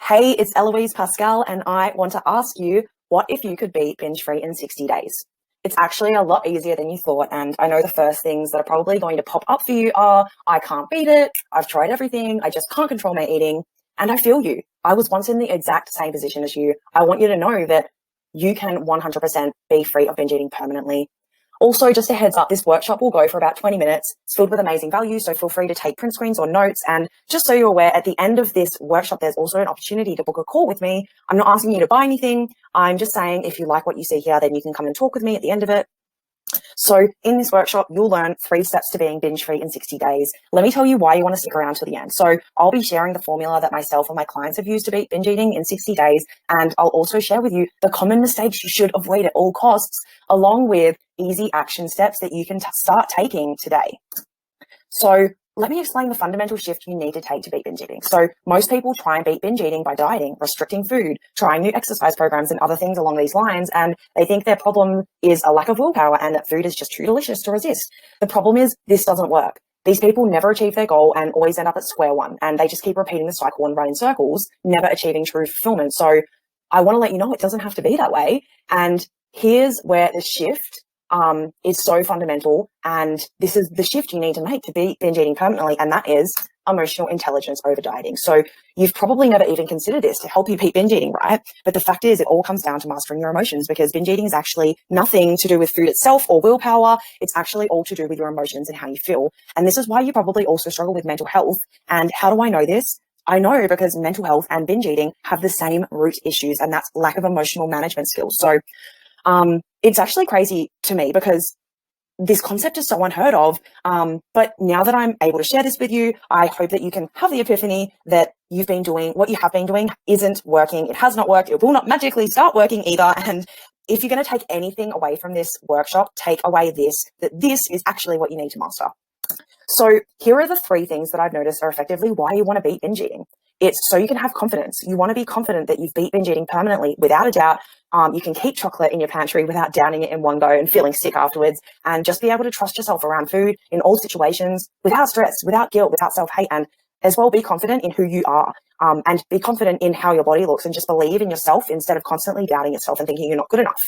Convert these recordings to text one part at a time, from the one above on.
Hey, it's Eloise Pascal, and I want to ask you, what if you could be binge-free in 60 days? It's actually a lot easier than you thought, and I know the first things that are probably going to pop up for you are, I can't beat it, I've tried everything, I just can't control my eating, and I feel you. I was once in the exact same position as you. I want you to know that you can 100% be free of binge eating permanently. Also, just a heads up, this workshop will go for about 20 minutes. It's filled with amazing value, so feel free to take print screens or notes. And just so you're aware, at the end of this workshop, there's also an opportunity to book a call with me. I'm not asking you to buy anything. I'm just saying if you like what you see here, then you can come and talk with me at the end of it. So in this workshop, you'll learn 3 steps to being binge-free in 60 days. Let me tell you why you want to stick around till the end. So I'll be sharing the formula that myself and my clients have used to beat binge eating in 60 days. And I'll also share with you the common mistakes you should avoid at all costs, along with easy action steps that you can start taking today. So let me explain the fundamental shift you need to take to beat binge eating. So most people try and beat binge eating by dieting, restricting food, trying new exercise programs and other things along these lines. And they think their problem is a lack of willpower and that food is just too delicious to resist. The problem is this doesn't work. These people never achieve their goal and always end up at square one. And they just keep repeating the cycle and run in circles, never achieving true fulfillment. So I want to let you know it doesn't have to be that way. And here's where the shift is so fundamental, and this is the shift you need to make to beat binge eating permanently, and that is emotional intelligence over dieting. So you've probably never even considered this to help you beat binge eating, right? But the fact is, it all comes down to mastering your emotions, because binge eating is actually nothing to do with food itself or willpower. It's actually all to do with your emotions and how you feel. And this is why you probably also struggle with mental health. And how do I know this? I know because mental health and binge eating have the same root issues, and that's lack of emotional management skills. So it's actually crazy to me because this concept is so unheard of. But now that I'm able to share this with you, I hope that you can have the epiphany that you've been doing, what you have been doing isn't working. It has not worked. It will not magically start working either. And if you're going to take anything away from this workshop, take away this, that this is actually what you need to master. So here are the 3 things that I've noticed are effectively why you want to beat binge eating. It's so you can have confidence. You want to be confident that you've beat binge eating permanently without a doubt. You can keep chocolate in your pantry without downing it in one go and feeling sick afterwards, and just be able to trust yourself around food in all situations without stress, without guilt, without self-hate, and as well be confident in who you are, and be confident in how your body looks, and just believe in yourself instead of constantly doubting yourself and thinking you're not good enough.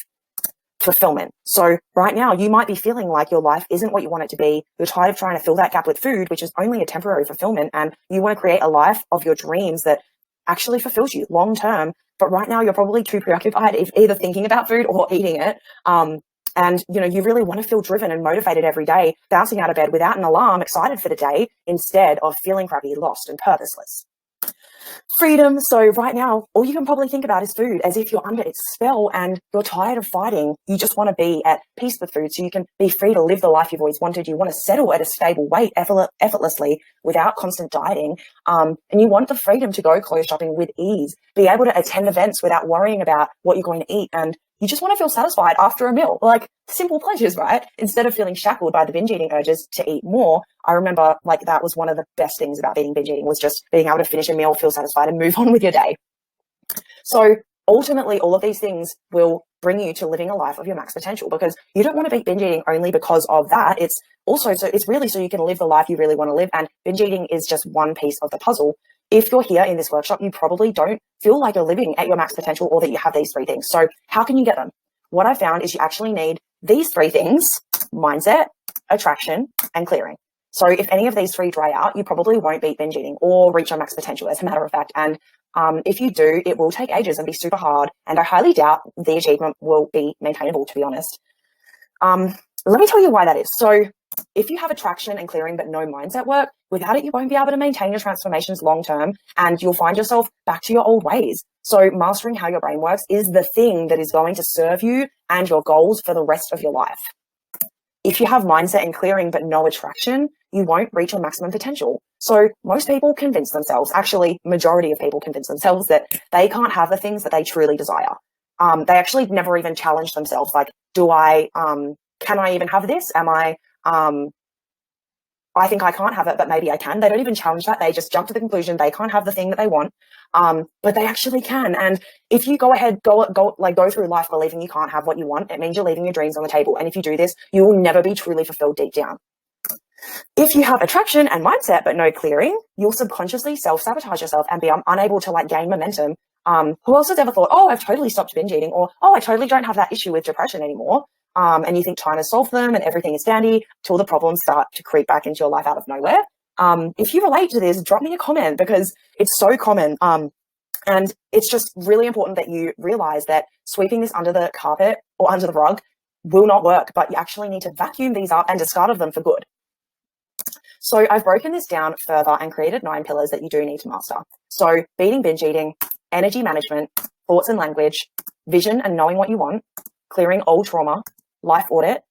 Fulfillment. So right now you might be feeling like your life isn't what you want it to be. You're tired of trying to fill that gap with food, which is only a temporary fulfillment, and you want to create a life of your dreams that actually fulfills you long term. But right now you're probably too preoccupied either thinking about food or eating it. And you really want to feel driven and motivated every day, bouncing out of bed without an alarm, excited for the day, instead of feeling crappy, lost and purposeless. Freedom. So right now, all you can probably think about is food, as if you're under its spell and you're tired of fighting. You just want to be at peace with food so you can be free to live the life you've always wanted. You want to settle at a stable weight effortlessly without constant dieting. And you want the freedom to go clothes shopping with ease, be able to attend events without worrying about what you're going to eat. And you just want to feel satisfied after a meal, like simple pleasures, right? Instead of feeling shackled by the binge eating urges to eat more. I remember that was one of the best things about beating binge eating, was just being able to finish a meal, feel satisfied and move on with your day. So ultimately, all of these things will bring you to living a life of your max potential, because you don't want to beat binge eating only because of that. It's also, it's really so you can live the life you really want to live. And binge eating is just one piece of the puzzle. If you're here in this workshop, you probably don't feel like you're living at your max potential, or that you have these 3 things. So how can you get them? What I found is you actually need these 3 things: mindset, attraction, and clearing. So if any of these 3 dry out, you probably won't beat binge eating or reach your max potential, as a matter of fact. And if you do, it will take ages and be super hard. And I highly doubt the achievement will be maintainable, to be honest. Let me tell you why that is. So if you have attraction and clearing but no mindset work, without it, you won't be able to maintain your transformations long term, and you'll find yourself back to your old ways. So mastering how your brain works is the thing that is going to serve you and your goals for the rest of your life. If you have mindset and clearing but no attraction, you won't reach your maximum potential. So most people convince themselves, actually majority of people convince themselves, that they can't have the things that they truly desire. They actually never even challenge themselves. Like, can I even have this? I think I can't have it, but maybe I can. They don't even challenge that. They just jump to the conclusion they can't have the thing that they want, but they actually can. And if you go through life believing you can't have what you want, it means you're leaving your dreams on the table. And if you do this, you will never be truly fulfilled deep down. If you have attraction and mindset but no clearing, you'll subconsciously self-sabotage yourself and be unable to gain momentum. Who else has ever thought, oh, I've totally stopped binge eating, or oh, I totally don't have that issue with depression anymore? And you think time has solved them and everything is dandy till the problems start to creep back into your life out of nowhere. If you relate to this, drop me a comment because it's so common. And it's just really important that you realize that sweeping this under the carpet or under the rug will not work, but you actually need to vacuum these up and discard of them for good. So I've broken this down further and created 9 pillars that you do need to master. So beating binge eating, energy management, thoughts and language, vision and knowing what you want, clearing old trauma, life audit,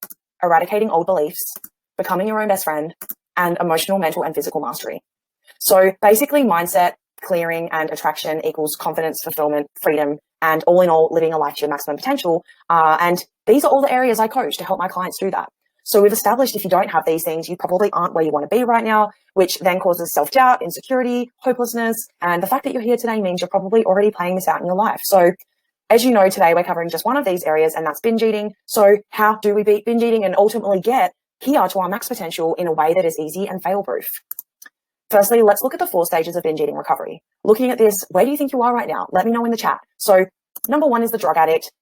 eradicating old beliefs, becoming your own best friend, and emotional, mental, and physical mastery. So basically mindset, clearing, and attraction equals confidence, fulfillment, freedom, and all in all, living a life to your maximum potential. And these are all the areas I coach to help my clients do that. So we've established if you don't have these things, you probably aren't where you want to be right now, which then causes self-doubt, insecurity, hopelessness. And the fact that you're here today means you're probably already playing this out in your life. So as you know, today we're covering just one of these areas, and that's binge eating. So how do we beat binge eating and ultimately get here to our max potential in a way that is easy and fail-proof? Firstly, let's look at the 4 stages of binge eating recovery. Looking at this, where do you think you are right now? Let me know in the chat. So number 1 is the drug addict.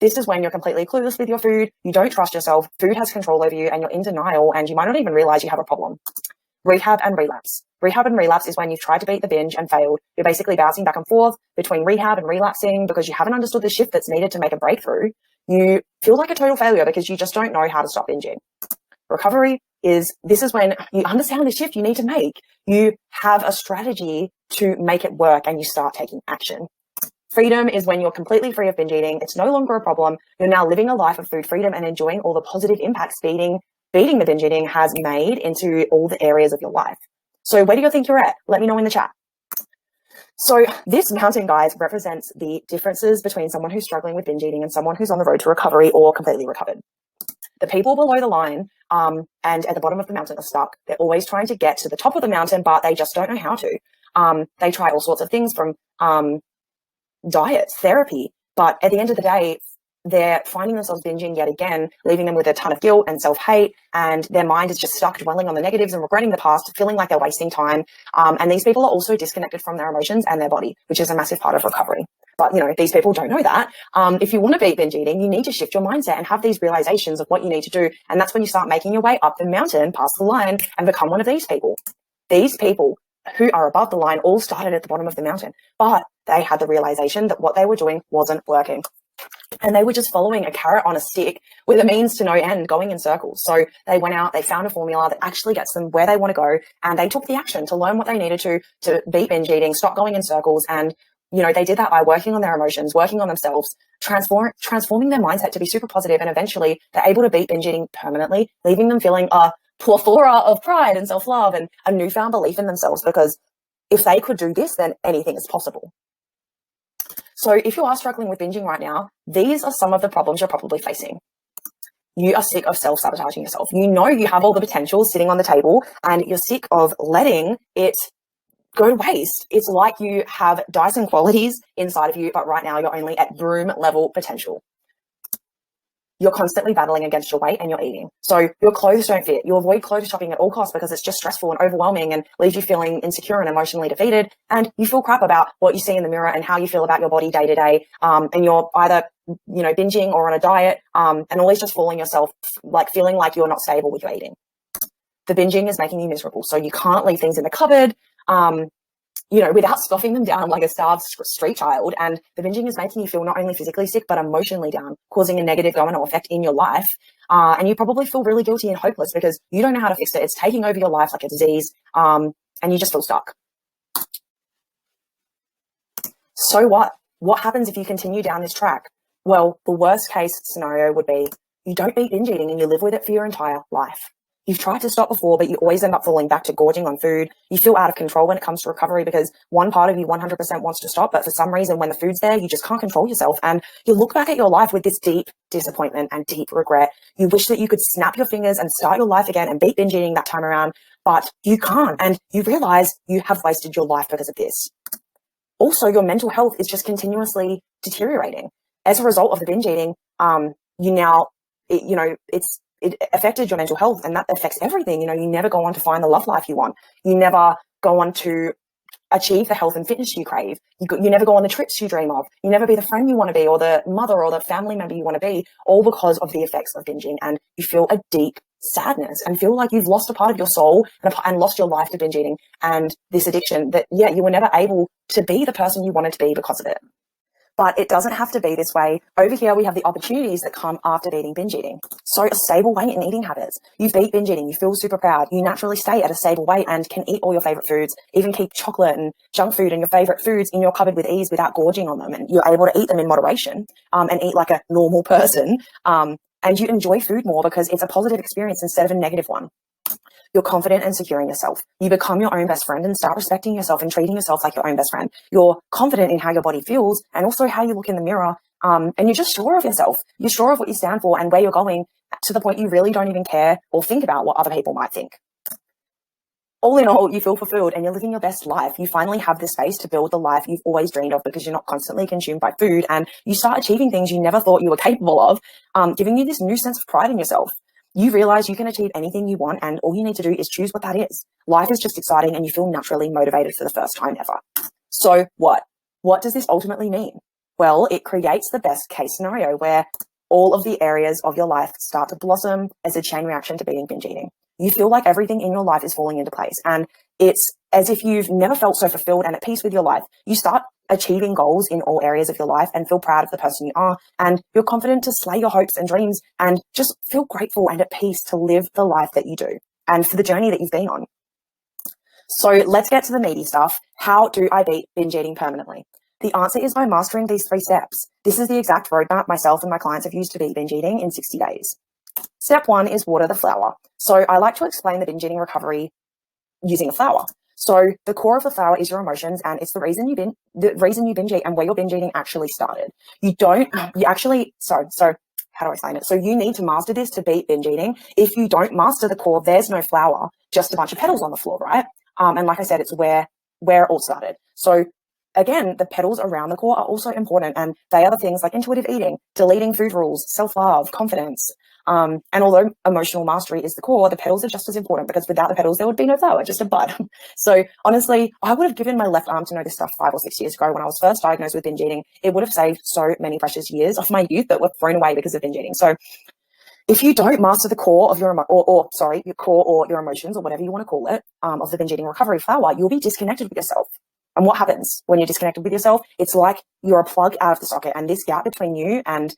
This is when you're completely clueless with your food, you don't trust yourself, food has control over you, and you're in denial, and you might not even realize you have a problem. Rehab and relapse. Rehab and relapse is when you've tried to beat the binge and failed. You're basically bouncing back and forth between rehab and relapsing because you haven't understood the shift that's needed to make a breakthrough. You feel like a total failure because you just don't know how to stop binging. Recovery is when you understand the shift you need to make. You have a strategy to make it work and you start taking action. Freedom is when you're completely free of binge eating. It's no longer a problem. You're now living a life of food freedom and enjoying all the positive impacts beating the binge eating has made into all the areas of your life. So where do you think you're at? Let me know in the chat. So this mountain, guys, represents the differences between someone who's struggling with binge eating and someone who's on the road to recovery or completely recovered. The people below the line and at the bottom of the mountain are stuck. They're always trying to get to the top of the mountain, but they just don't know how to. They try all sorts of things from diet, therapy, but at the end of the day, they're finding themselves binging yet again, leaving them with a ton of guilt and self-hate, and their mind is just stuck dwelling on the negatives and regretting the past, feeling like they're wasting time. And these people are also disconnected from their emotions and their body, which is a massive part of recovery. But, these people don't know that. If you want to beat binge eating, you need to shift your mindset and have these realizations of what you need to do. And that's when you start making your way up the mountain, past the line, and become one of these people. These people who are above the line all started at the bottom of the mountain, but they had the realization that what they were doing wasn't working. And they were just following a carrot on a stick with a means to no end, going in circles. So they went out, they found a formula that actually gets them where they want to go, and they took the action to learn what they needed to beat binge eating, stop going in circles. And, they did that by working on their emotions, working on themselves, transforming their mindset to be super positive, and eventually they're able to beat binge eating permanently, leaving them feeling a plethora of pride and self-love and a newfound belief in themselves, because if they could do this, then anything is possible. So if you are struggling with binging right now, these are some of the problems you're probably facing. You are sick of self-sabotaging yourself. You know you have all the potential sitting on the table and you're sick of letting it go to waste. It's like you have Dyson qualities inside of you, but right now you're only at broom level potential. You're constantly battling against your weight and your eating. So your clothes don't fit. You avoid clothes shopping at all costs because it's just stressful and overwhelming and leaves you feeling insecure and emotionally defeated. And you feel crap about what you see in the mirror and how you feel about your body day to day. And you're either, binging or on a diet, and always just fooling yourself, like feeling like you're not stable with your eating. The binging is making you miserable. So you can't leave things in the cupboard, without stuffing them down like a starved street child. And the binging is making you feel not only physically sick, but emotionally down, causing a negative domino effect in your life. And you probably feel really guilty and hopeless because you don't know how to fix it. It's taking over your life like a disease, and you just feel stuck. So what? What happens if you continue down this track? Well, the worst case scenario would be you don't beat binge eating and you live with it for your entire life. You've tried to stop before, but you always end up falling back to gorging on food. You feel out of control when it comes to recovery because one part of you 100% wants to stop, but for some reason when the food's there, you just can't control yourself. And you look back at your life with this deep disappointment and deep regret. You wish that you could snap your fingers and start your life again and beat binge eating that time around, but you can't. And you realize you have wasted your life because of this. Also, your mental health is just continuously deteriorating. As a result of the binge eating, it affected your mental health, and that affects everything. You never go on to find the love life you want. You never go on to achieve the health and fitness you crave. You never go on the trips you dream of. You never be the friend you want to be, or the mother or the family member you want to be, all because of the effects of binging. And you feel a deep sadness and feel like you've lost a part of your soul and lost your life to binge eating and this addiction that, you were never able to be the person you wanted to be because of it. But it doesn't have to be this way. Over here, we have the opportunities that come after beating binge eating. So a stable weight and eating habits. You beat binge eating, you feel super proud. You naturally stay at a stable weight and can eat all your favorite foods, even keep chocolate and junk food and your favorite foods in your cupboard with ease without gorging on them. And you're able to eat them in moderation and eat like a normal person. And you enjoy food more because it's a positive experience instead of a negative one. You're confident and secure in yourself. You become your own best friend and start respecting yourself and treating yourself like your own best friend. You're confident in how your body feels and also how you look in the mirror. And you're just sure of yourself. You're sure of what you stand for and where you're going, to the point you really don't even care or think about what other people might think. All in all, you feel fulfilled and you're living your best life. You finally have the space to build the life you've always dreamed of because you're not constantly consumed by food, and you start achieving things you never thought you were capable of, giving you this new sense of pride in yourself. You realize you can achieve anything you want, and all you need to do is choose what that is. Life is just exciting and you feel naturally motivated for the first time ever. So what? What does this ultimately mean? Well, it creates the best case scenario where all of the areas of your life start to blossom as a chain reaction to being binge eating. You feel like everything in your life is falling into place, and it's as if you've never felt so fulfilled and at peace with your life. You start achieving goals in all areas of your life and feel proud of the person you are, and you're confident to slay your hopes and dreams and just feel grateful and at peace to live the life that you do and for the journey that you've been on. So let's get to the meaty stuff. How do I beat binge eating permanently? The answer is by mastering these 3 steps. This is the exact roadmap myself and my clients have used to beat binge eating in 60 days. Step 1 is water the flour. So I like to explain the binge eating recovery using a flour. So the core of the flour is your emotions, and it's the reason you binge eat and where your binge eating actually started. So how do I explain it? So you need to master this to beat binge eating. If you don't master the core, there's no flour, just a bunch of petals on the floor, right? And like I said, it's where it all started. So again, the petals around the core are also important, and they are the things like intuitive eating, deleting food rules, self-love, confidence. And although emotional mastery is the core, the petals are just as important, because without the petals, there would be no flower, just a bud. So honestly, I would have given my left arm to know this stuff 5 or 6 years ago when I was first diagnosed with binge eating. It would have saved so many precious years of my youth that were thrown away because of binge eating. So if you don't master the core of your core or your emotions, or whatever you want to call it, of the binge eating recovery flower, you'll be disconnected with yourself. And what happens when you're disconnected with yourself? It's like you're a plug out of the socket, and this gap between you and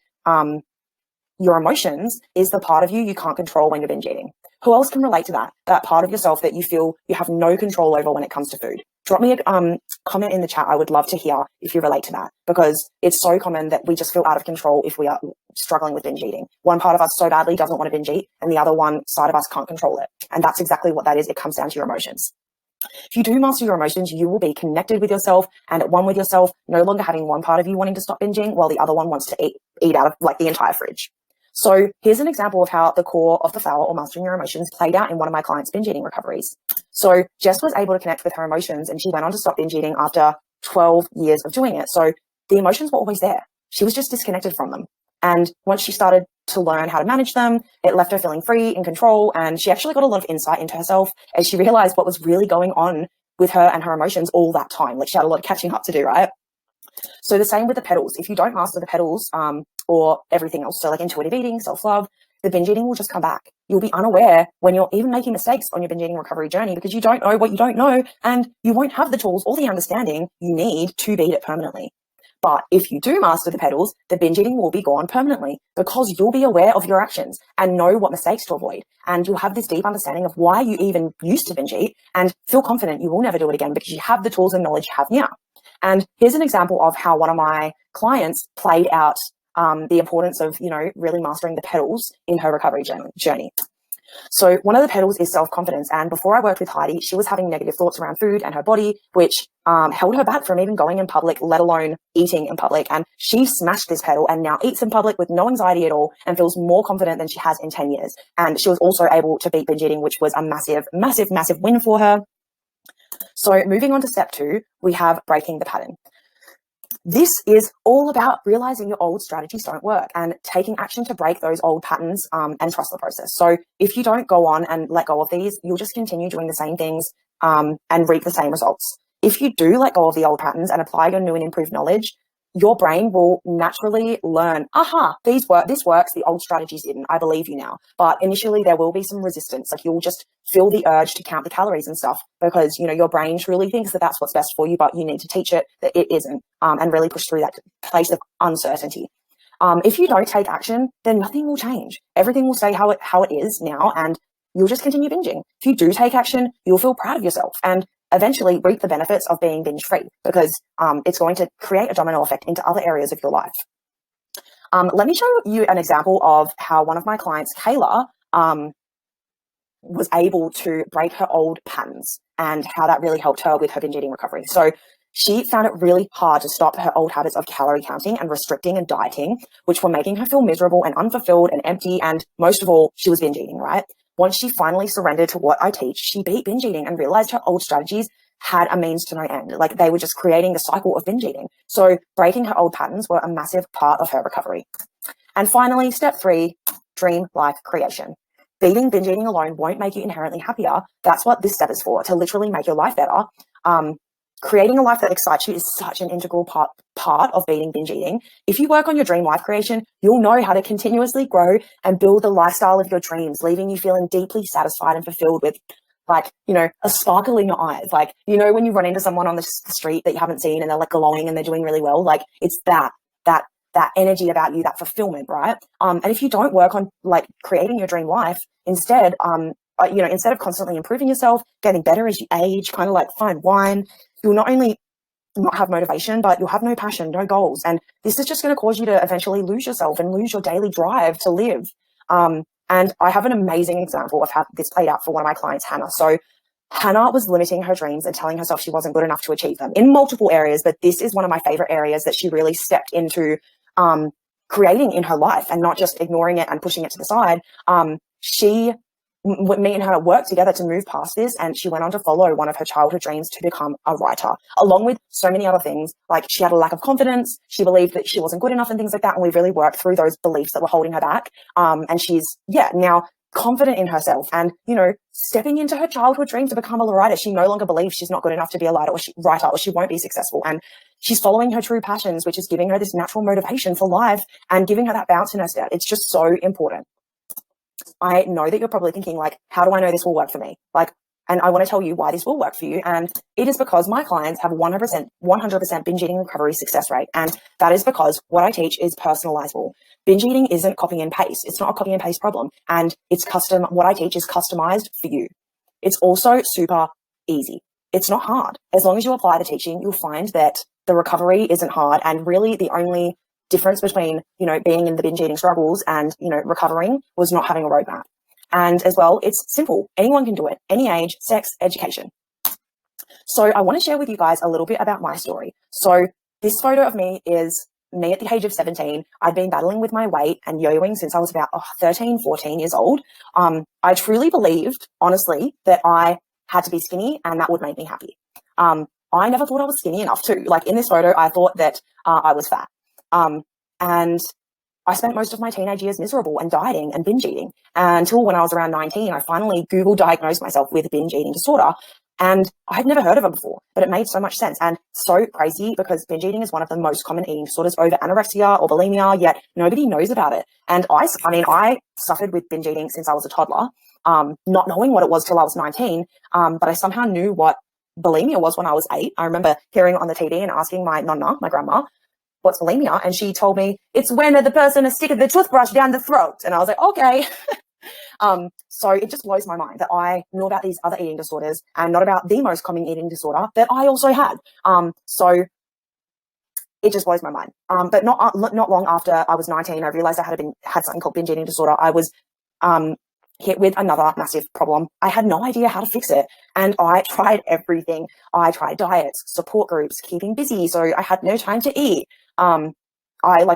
your emotions is the part of you can't control when you're binge eating. Who else can relate to that part of yourself that you feel you have no control over when it comes to food? Drop me a comment in the chat. I would love to hear if you relate to that, because it's so common that we just feel out of control if we are struggling with binge eating. One part of us so badly doesn't want to binge eat, and the other one side of us can't control it. And that's exactly what that is. It comes down to your emotions. If you do master your emotions, you will be connected with yourself and at one with yourself, no longer having one part of you wanting to stop binging while the other one wants to eat out of like the entire fridge. So here's an example of how the core of the flower, or mastering your emotions, played out in one of my clients' binge eating recoveries. So Jess was able to connect with her emotions, and she went on to stop binge eating after 12 years of doing it. So the emotions were always there. She was just disconnected from them. And once she started to learn how to manage them, it left her feeling free, in control, and she actually got a lot of insight into herself as she realized what was really going on with her and her emotions all that time. Like, she had a lot of catching up to do, right? So the same with the petals. If you don't master the petals or everything else, so like intuitive eating, self-love, the binge eating will just come back. You'll be unaware when you're even making mistakes on your binge eating recovery journey, because you don't know what you don't know, and you won't have the tools or the understanding you need to beat it permanently. But if you do master the petals, the binge eating will be gone permanently, because you'll be aware of your actions and know what mistakes to avoid. And you'll have this deep understanding of why you even used to binge eat, and feel confident you will never do it again, because you have the tools and knowledge you have now. And here's an example of how one of my clients played out the importance of, really mastering the petals in her recovery journey. So one of the petals is self-confidence. And before I worked with Heidi, she was having negative thoughts around food and her body, which held her back from even going in public, let alone eating in public. And she smashed this petal and now eats in public with no anxiety at all, and feels more confident than she has in 10 years. And she was also able to beat binge eating, which was a massive, massive, massive win for her. So moving on to step 2, we have breaking the pattern. This is all about realizing your old strategies don't work and taking action to break those old patterns, and trust the process. So if you don't go on and let go of these, you'll just continue doing the same things, and reap the same results. If you do let go of the old patterns and apply your new and improved knowledge, your brain will naturally learn, aha, this works, the old strategies didn't. I believe you now. But initially there will be some resistance. Like you'll just feel the urge to count the calories and stuff because, your brain truly thinks that that's what's best for you, but you need to teach it that it isn't, and really push through that place of uncertainty. If you don't take action, then nothing will change. Everything will stay how it is now, and you'll just continue binging. If you do take action, you'll feel proud of yourself and eventually reap the benefits of being binge free because it's going to create a domino effect into other areas of your life. Let me show you an example of how one of my clients, Kayla, was able to break her old patterns and how that really helped her with her binge eating recovery. So she found it really hard to stop her old habits of calorie counting and restricting and dieting, which were making her feel miserable and unfulfilled and empty. And most of all, she was binge eating, right? Once she finally surrendered to what I teach, she beat binge eating and realized her old strategies had a means to no end. Like they were just creating the cycle of binge eating. So breaking her old patterns were a massive part of her recovery. And finally, step 3, dream life creation. Beating binge eating alone won't make you inherently happier. That's what this step is for, to literally make your life better. Creating a life that excites you is such an integral part of beating binge eating. If you work on your dream life creation, you'll know how to continuously grow and build the lifestyle of your dreams, leaving you feeling deeply satisfied and fulfilled with, like, a sparkle in your eyes. Like, when you run into someone on the street that you haven't seen and they're like glowing and they're doing really well, like it's that energy about you, that fulfillment, right? And if you don't work on like creating your dream life, instead of constantly improving yourself, getting better as you age, kind of like fine wine, you'll not only not have motivation, but you'll have no passion, no goals. And this is just going to cause you to eventually lose yourself and lose your daily drive to live. And I have an amazing example of how this played out for one of my clients, Hannah. So Hannah was limiting her dreams and telling herself she wasn't good enough to achieve them in multiple areas, but this is one of my favorite areas that she really stepped into creating in her life and not just ignoring it and pushing it to the side. Me and her worked together to move past this, and she went on to follow one of her childhood dreams to become a writer, along with so many other things. Like she had a lack of confidence, she believed that she wasn't good enough and things like that, and we really worked through those beliefs that were holding her back. And she's now confident in herself and stepping into her childhood dream to become a writer. She no longer believes she's not good enough to be a writer or she won't be successful, and she's following her true passions, which is giving her this natural motivation for life and giving her that bounce in her step. It's just so important. I know that you're probably thinking, like, how do I know this will work for me? And I want to tell you why this will work for you. And it is because my clients have 100% binge eating recovery success rate. And that is because what I teach is personalizable. Binge eating isn't copy and paste. It's not a copy and paste problem. And it's custom. What I teach is customized for you. It's also super easy. It's not hard. As long as you apply the teaching, you'll find that the recovery isn't hard. And really the only difference between, being in the binge eating struggles and, recovering was not having a roadmap. And as well, it's simple. Anyone can do it. Any age, sex, education. So I want to share with you guys a little bit about my story. So this photo of me is me at the age of 17. I'd been battling with my weight and yo-yoing since I was about 13, 14 years old. I truly believed, honestly, that I had to be skinny and that would make me happy. I never thought I was skinny enough too. Like in this photo, I thought that I was fat. And I spent most of my teenage years miserable and dieting and binge eating until when I was around 19, I finally Google diagnosed myself with binge eating disorder. And I'd never heard of it before, but it made so much sense and so crazy because binge eating is one of the most common eating disorders over anorexia or bulimia, yet nobody knows about it. And I suffered with binge eating since I was a toddler, not knowing what it was till I was 19. But I somehow knew what bulimia was when I was 8. I remember hearing it on the TV and asking my nonna, my grandma, what's bulimia? And she told me, it's when the person is sticking the toothbrush down the throat. And I was like, okay. So it just blows my mind that I knew about these other eating disorders and not about the most common eating disorder that I also had. So it just blows my mind. But not long after I was 19, I realized I had something called binge eating disorder. I was hit with another massive problem. I had no idea how to fix it. And I tried everything. I tried diets, support groups, keeping busy. So I had no time to eat. I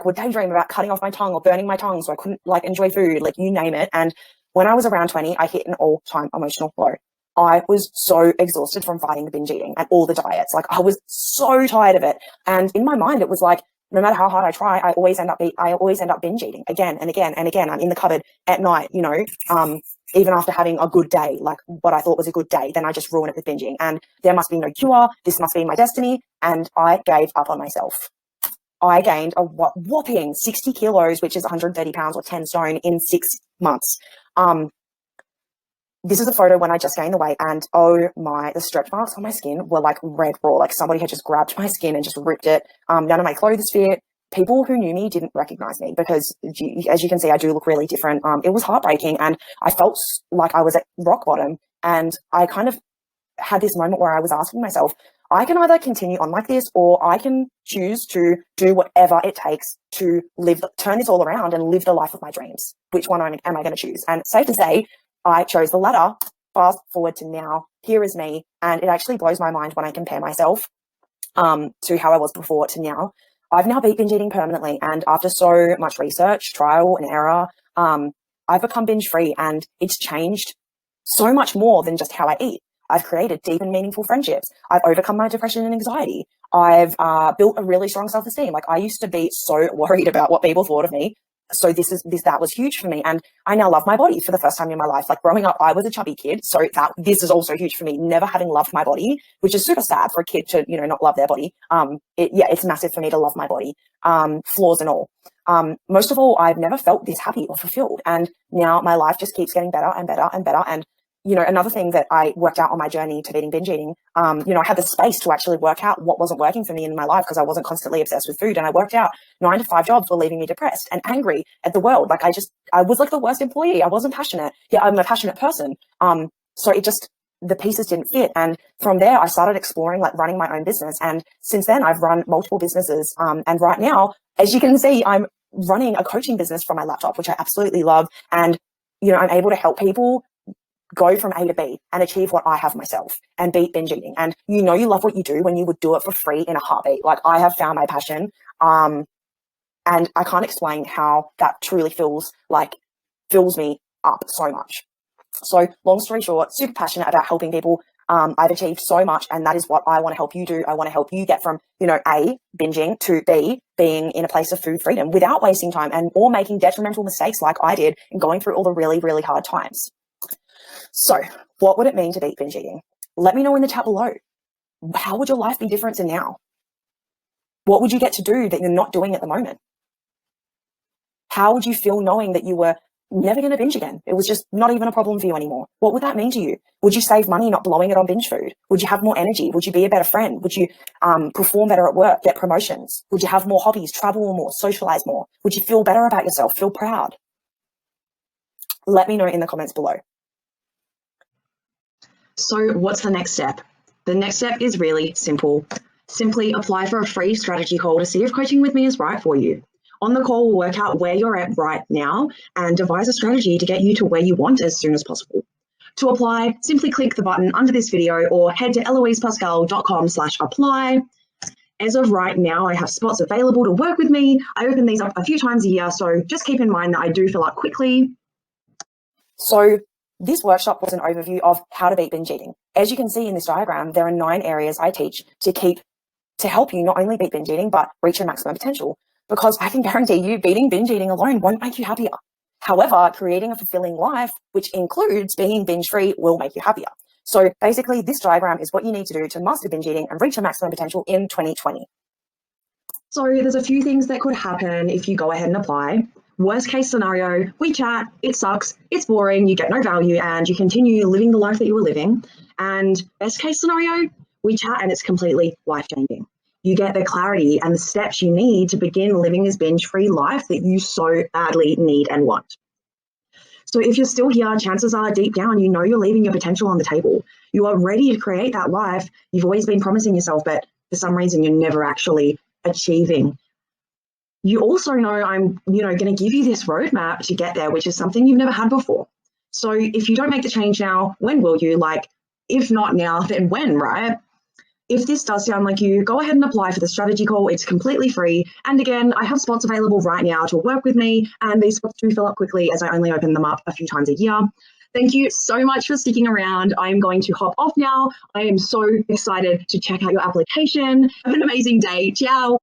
would daydream about cutting off my tongue or burning my tongue so I couldn't enjoy food, you name it. And when I was around 20, I hit an all-time emotional low. I was so exhausted from fighting the binge eating and all the diets. Like I was so tired of it. And in my mind, it was like, no matter how hard I try, I always end up binge eating again and again and again. I'm in the cupboard at night, even after having a good day, like what I thought was a good day, then I just ruin it with binging. And there must be no cure. This must be my destiny. And I gave up on myself. I gained a whopping 60 kilos, which is 130 pounds or 10 stone in 6 months. This is a photo when I just gained the weight, and the stretch marks on my skin were like red raw. Like somebody had just grabbed my skin and just ripped it. None of my clothes fit. People who knew me didn't recognize me because, as you can see, I do look really different. It was heartbreaking, and I felt like I was at rock bottom. And I kind of had this moment where I was asking myself, I can either continue on like this, or I can choose to do whatever it takes to turn this all around and live the life of my dreams. Which one am I going to choose? And safe to say, I chose the latter. Fast forward to now, here is me. And it actually blows my mind when I compare myself to how I was before to now. I've now beat binge eating permanently. And after so much research, trial and error, I've become binge free, and it's changed so much more than just how I eat. I've created deep and meaningful friendships. I've overcome my depression and anxiety. I've built a really strong self-esteem. Like I used to be so worried about what people thought of me. So that was huge for me. And I now love my body for the first time in my life. Like growing up, I was a chubby kid. So this is also huge for me. Never having loved my body, which is super sad for a kid to, not love their body. It's massive for me to love my body, flaws and all. Most of all, I've never felt this happy or fulfilled. And now my life just keeps getting better and better and better. And another thing that I worked out on my journey to beating binge eating, I had the space to actually work out what wasn't working for me in my life because I wasn't constantly obsessed with food. And I worked out 9 to 5 jobs were leaving me depressed and angry at the world. Like I was like the worst employee. I wasn't passionate. Yeah, I'm a passionate person. So the pieces didn't fit. And from there, I started exploring like running my own business. And since then, I've run multiple businesses. And right now, as you can see, I'm running a coaching business from my laptop, which I absolutely love. And, I'm able to help people go from A to B and achieve what I have myself and beat binge eating. And you love what you do when you would do it for free in a heartbeat. Like I have found my passion. And I can't explain how that truly fills me up so much. So long story short, super passionate about helping people. I've achieved so much, and that is what I want to help you do. I want to help you get from, A, binging, to B, being in a place of food freedom without wasting time or making detrimental mistakes like I did and going through all the really, really hard times. So what would it mean to beat binge eating? Let me know in the chat below. How would your life be different to now? What would you get to do that you're not doing at the moment? How would you feel knowing that you were never going to binge again? It was just not even a problem for you anymore. What would that mean to you? Would you save money not blowing it on binge food? Would you have more energy? Would you be a better friend? Would you perform better at work, get promotions? Would you have more hobbies, travel more, socialize more? Would you feel better about yourself, feel proud? Let me know in the comments below. So what's the next step? The next step is really simple. Simply apply for a free strategy call to see if coaching with me is right for you. On the call, we'll work out where you're at right now and devise a strategy to get you to where you want as soon as possible. To apply, simply click the button under this video or head to eloisepascal.com/apply. As of right now, I have spots available to work with me. I open these up a few times a year, so just keep in mind that I do fill up quickly. So this workshop was an overview of how to beat binge eating. As you can see in this diagram, there are 9 areas I teach to help you not only beat binge eating, but reach your maximum potential. Because I can guarantee you beating binge eating alone won't make you happier. However, creating a fulfilling life, which includes being binge free, will make you happier. So basically, this diagram is what you need to do to master binge eating and reach your maximum potential in 2020. So there's a few things that could happen if you go ahead and apply. Worst case scenario, we chat, it sucks, it's boring, you get no value, and you continue living the life that you were living. And best case scenario, we chat and it's completely life-changing. You get the clarity and the steps you need to begin living this binge-free life that you so badly need and want. So if you're still here, chances are deep down, you're leaving your potential on the table. You are ready to create that life you've always been promising yourself, but for some reason, you're never actually achieving. You also know I'm, going to give you this roadmap to get there, which is something you've never had before. So if you don't make the change now, when will you? If not now, then when, right? If this does sound like you, go ahead and apply for the strategy call. It's completely free. And again, I have spots available right now to work with me, and these spots do fill up quickly as I only open them up a few times a year. Thank you so much for sticking around. I am going to hop off now. I am so excited to check out your application. Have an amazing day. Ciao.